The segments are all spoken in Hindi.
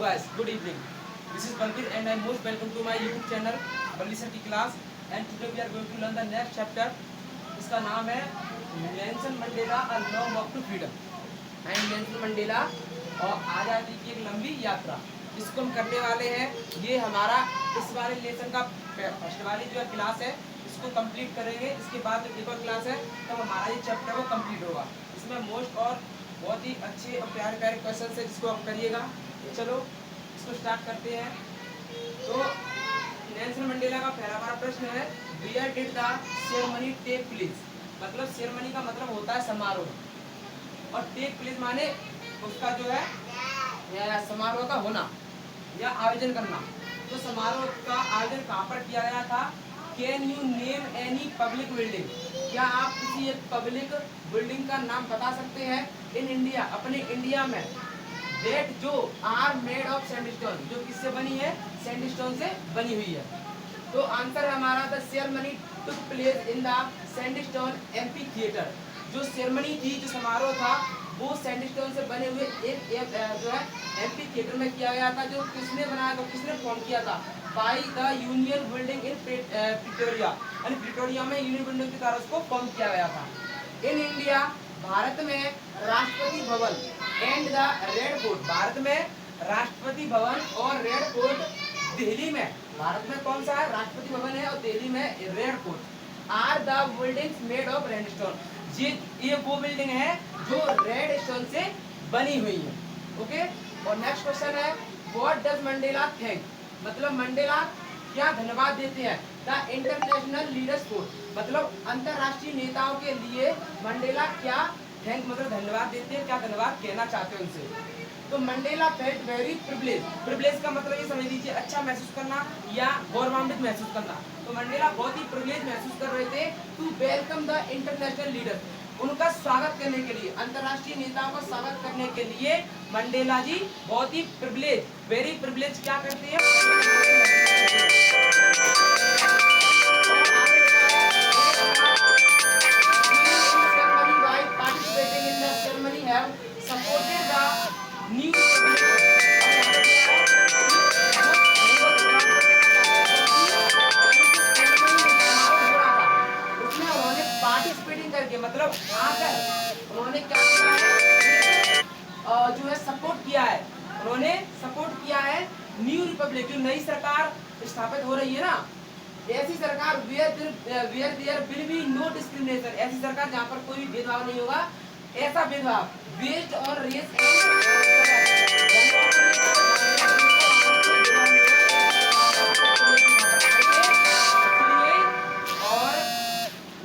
guys, good evening. This is Balbir and I most welcome to my YouTube channel Balbir Sir की class. And today we are going to learn the next chapter. इसका नाम है Nelson Mandela A Long Walk to Freedom. And Nelson Mandela और आज़ादी की एक लंबी यात्रा, इसको हम करने वाले हैं। ये हमारा इस वाले लेसन का फर्स्ट वाली जो है क्लास है, इसको कंप्लीट करेंगे। इसके बाद एक और क्लास है तब हमारा ये चैप्टर वो कंप्लीट होगा। इसमें मोस्ट और बहुत ही अच्छे और प्यारे प्यारे क्वेश्चन है जिसको आप करिएगा। चलो इसको स्टार्ट करते हैं। तो नेल्सन मंडेला का पहला हमारा प्रश्न है, where did the ceremony take place. मतलब सेरेमनी का मतलब होता है समारोह, और टेक प्लेस माने उसका जो है समारोह का होना या आयोजन करना। तो समारोह का आयोजन कहाँ पर किया गया था? Can you name any public building? क्या आप किसी एक पब्लिक बिल्डिंग का नाम बता सकते हैं इन इंडिया, अपने इंडिया में, डेट जो आर मेड ऑफ सैंडस्टोन, जो किससे बनी है? सैंडस्टोन से बनी हुई है। तो आंसर है हमारा the ceremony took place in the sandstone amphi theatre. जो सेरेमनी थी, जो समारोह था, वो सैंडस्टोन से बने हुए एक जो है एम्फी थिएटर में किया गया था। जो किसने बनाया था, किसने फॉर्म किया था? By the union building in Pretoria, यानी प्रिटोरिया में यूनियन बिल्डिंग के द्वारा उसको फॉर्म किया गया था। इन इंडिया, भारत में Rashtrapati Bhavan and the red fort, Bharat में राष्ट्रपति भवन और रेड फोर्ट, दिल्ली में, भारत में कौन सा है? राष्ट्रपति भवन है और दिल्ली में red fort, are the buildings made of red stone. ये वो बिल्डिंग है जो रेड स्टोन से बनी हुई है। ओके। और नेक्स्ट क्वेश्चन है, व्हाट डज मंडेला थिंक? मतलब मंडेला क्या धन्यवाद देते हैं? द इंटरनेशनल लीडर्स को, मतलब अंतरराष्ट्रीय नेताओं के लिए मंडेला क्या थैंक मतलब धन्यवाद देते हैं, क्या धन्यवाद कहना चाहते हैं उनसे? तो Mandela felt very privilege. Privilege का मतलब ये समझ लीजिए अच्छा महसूस करना या गौरवान्वित महसूस करना। तो मंडेला बहुत ही प्रिविलेज महसूस कर रहे थे to welcome the international leader, उनका स्वागत करने के लिए, अंतरराष्ट्रीय नेताओं का स्वागत करने के लिए मंडेला जी बहुत ही प्रिविलेज, वेरी प्रिविलेज क्या करते हैं? मतलब आकर उन्होंने क्या किया है? जो है सपोर्ट किया है, उन्होंने सपोर्ट किया है न्यू रिपब्लिक, जो नई सरकार स्थापित हो रही है ना, ऐसी सरकार where there will be no discrimination, ऐसी सरकार जहाँ पर कोई भी भेदभाव नहीं होगा। ऐसा भेदभाव बेस्ड ऑन रेस और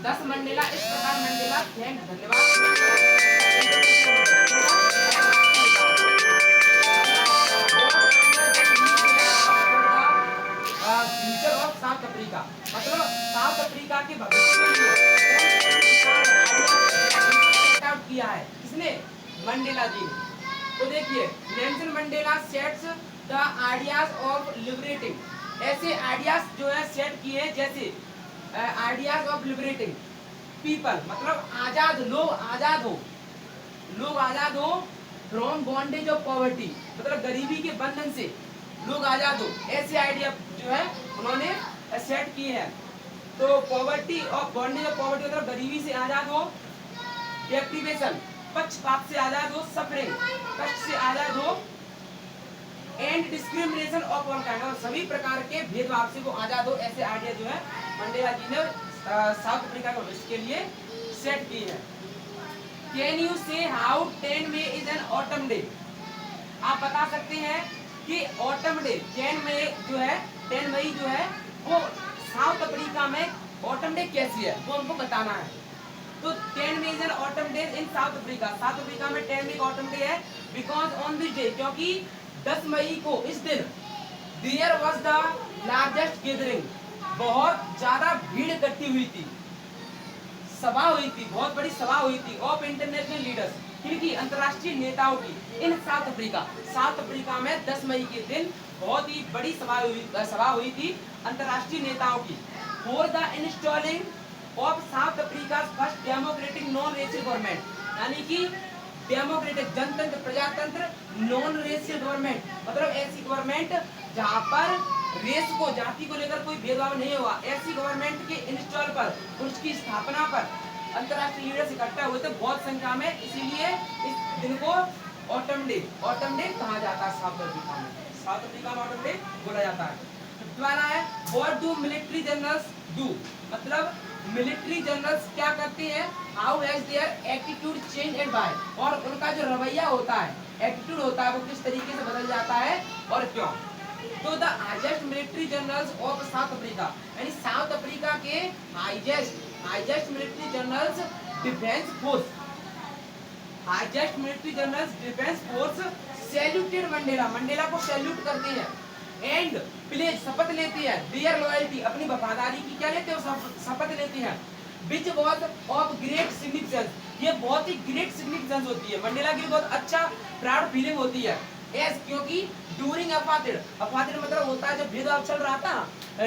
10 मंडेला, इस प्रकार मंडेला थैंक धन्यवाद फ्यूचर ऑफ साउथ अफ्रीका, मतलब साउथ अफ्रीका के भविष्य के लिए किया है किसने? मंडेला जी ने। तो देखिए, Nelson Mandela sets the ideas of liberating, ऐसे आइडियाज जो है सेट किए, जैसे आइडियाज ऑफ लिबरेटिंग पीपल, मतलब आजाद, लोग आजाद हो, लोग आजाद हो, फ्रॉम बॉन्डेज ऑफ पॉवर्टी, मतलब गरीबी के बंधन से लोग आजाद हो, ऐसे आइडिया जो है उन्होंने सेट किए हैं। तो poverty of bondage of poverty मतलब गरीबी से आजाद हो, एक्टिवेशन पक्षपात से आजाद हो, सफरिंग कष्ट से आजाद हो, and discrimination of all kind, और सभी प्रकार के भेदभाव से वो आजाद हो, ऐसे आइडिया जो है मंडेला जी ने साउथ अफ्रीका के भविष्य के लिए सेट की है। Can you say how 10 May is an autumn day? आप बता सकते हैं कि ऑटम डे, 10 मई जो है, 10 मई जो है वो साउथ अफ्रीका में ऑटम डे कैसी है, वो हमको बताना है। तो 10 May is an autumn day in South Africa, South Africa में 10 मई ऑटम डे है, बिकॉज ऑन दिस डे, क्योंकि 10 मई को, इस दिन, there was the largest gathering, बहुत ज्यादा भीड़ इकट्ठी हुई थी, सभा हुई थी, बहुत बड़ी सभा हुई थी, ऑफ इंटरनेशनल लीडर्स, क्योंकि अंतर्राष्ट्रीय नेताओं की, इन साउथ अफ्रीका, साउथ अफ्रीका में 10 मई के दिन बहुत ही बड़ी सभा हुई थी अंतर्राष्ट्रीय नेताओं की, for the installing of South Africa first democratic non racist government, यानी कि डेमोक्रेटिक जनतंत्र प्रजातंत्र, नॉन रेशियल गवर्नमेंट मतलब ऐसी गवर्नमेंट जहाँ पर रेस को जाति को लेकर कोई भेदभाव नहीं हुआ। ऐसी गवर्नमेंट के इंस्टॉल पर उसकी स्थापना पर अंतरराष्ट्रीय लीडर्स इकट्ठा हुए थे बहुत संख्या में, इसीलिए इस दिन को ऑटम डे कहा जाता है। साउथ अफ्रीका में ऑटम डे बोला जाता है। द्वारा है what do military generals do मतलब मिलिट्री जनरल्स क्या करते हैं, how has their attitude change and by और उनका जो रवैया होता है, एटीट्यूड होता है वो किस तरीके से बदल जाता है और क्यों। तो the highest military generals of South Africa यानी साउथ अफ्रीका के highest military generals defence force saluted Mandela को सैल्यूट करते हैं एंड प्लेज शपथ लेते हैं डियर लॉयल्टी अपनी वफादारी की क्या लेते हैं शपथ लेते हैं which was of great significance ये बहुत ही ग्रेट सिग्निफिकेंस होती है मंडेला की बहुत अच्छा प्राउड फीलिंग होती है एस क्योंकि ड्यूरिंग अपार्टेड मतलब होता है जब भेदभाव चल रहा था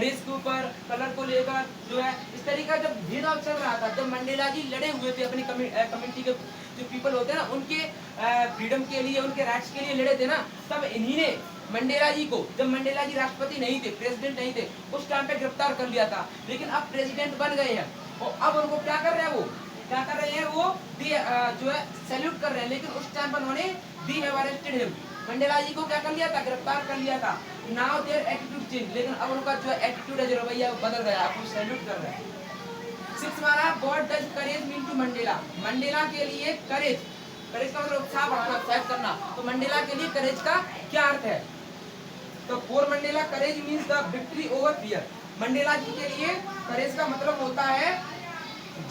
रेस के ऊपर कलर को लेकर जो है इस तरीका जब भेदभाव चल रहा था जब मंडेला जी लड़े हुए थे अपनी कम्युनिटी के जो पीपल होते हैं ना उनके फ्रीडम के लिए उनके राइट्स के लिए लड़े थे ना तब इन्हीं ने मंडेला जी को जब मंडेला जी राष्ट्रपति नहीं थे प्रेसिडेंट नहीं थे उस टाइम पे गिरफ्तार कर लिया था लेकिन अब प्रेसिडेंट बन गए हैं और अब उनको क्या कर रहे हैं वो जो है सैल्यूट कर रहे हैं लेकिन उस टाइम पर उन्होंने दी हैव अरेस्टेड हिम मंडेला जी को क्या कर लिया था गिरफ्तार कर लिया था नाउ देयर एटीट्यूड चेंज लेकिन अब उनका जो एटीट्यूड है जो रवैया बदल गया अब वो सैल्यूट कर रहे हैं। 6 वाला what does courage mean to Mandela के लिए करेज का मतलब उत्साह बढ़ाना उत्साहित करना तो मंडेला के लिए करेज का क्या अर्थ है तो for Mandela courage means the victory over fear Mandela ji के लिए करेज का मतलब होता है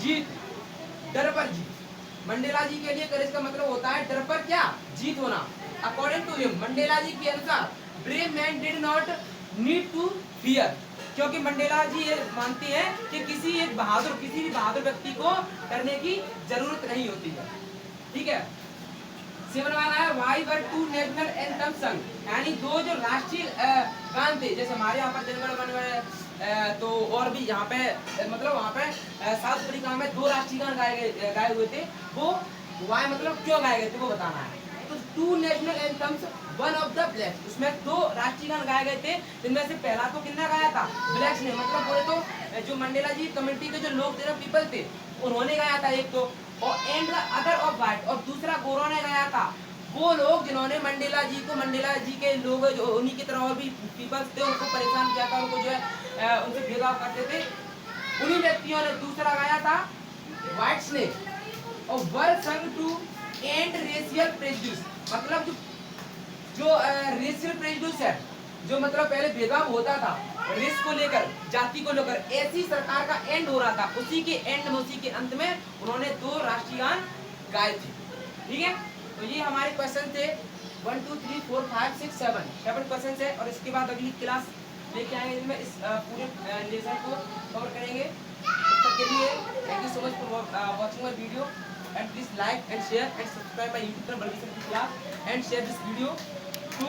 जीत डर पर जीत मंडेला जी के लिए करेज का मतलब होता है डर पर क्या जीत होना according to him Mandela ji के अनुसार brave man did not need to fear क्योंकि मंडेला जी ये मानते हैं कि किसी भी बहादुर व्यक्ति को डरने की जरूरत नहीं होती है। ठीक है 7 वाला है why were two national anthem sung यानी दो जो राष्ट्रीय गान थे जैसे हमारे यहाँ पर जनगण मन तो और भी यहाँ पे मतलब वहाँ पे साउथ अफ्रीका में 2 राष्ट्रीय गान गाए हुए थे वो व्हाई मतलब क्यों गाए गए थे वो बताना है। तो 2 national anthems one of the blacks उसमें 2 राष्ट्रीय गान गाए गए थे जिनमें से पहला तो किसने गाया था ब्लैक्स ने मतलब बोले तो जो मंडेला जी कम्युनिटी के जो लोग थे ना पीपल थे उन्होंने गाया था एक तो और and the other of white और दूसरा गोरों ने गाया था वो लोग जिन्होंने मंडेला जी के लोग जो उन्हीं की तरह और भी पीपल्स थे उनको परेशान किया था उनको जो है उनसे भेदभाव करते थे उन्हीं व्यक्तियों ने दूसरा गाया था व्हाइट्स ने और वर संग टू एंड रेशियल प्रेजुडिस मतलब जो रेशियल प्रेजुडिस है जो मतलब पहले भेदभाव होता था रेस को लेकर जाति को लेकर ऐसी सरकार का एंड हो रहा था उसी के अंत में उन्होंने 2 राष्ट्रीय गान गाए थे। ठीक है तो ये हमारे क्वेश्चन थे 1 2 3 4 5 6 7 क्वेश्चन है और इसके बाद अगली क्लास लेके आएंगे जिसमें इस पूरे लेसन को कवर करेंगे। तब तक के लिए thank you so much for watching my video and please like and share and subscribe my YouTube channel Balbisar Class and share this video to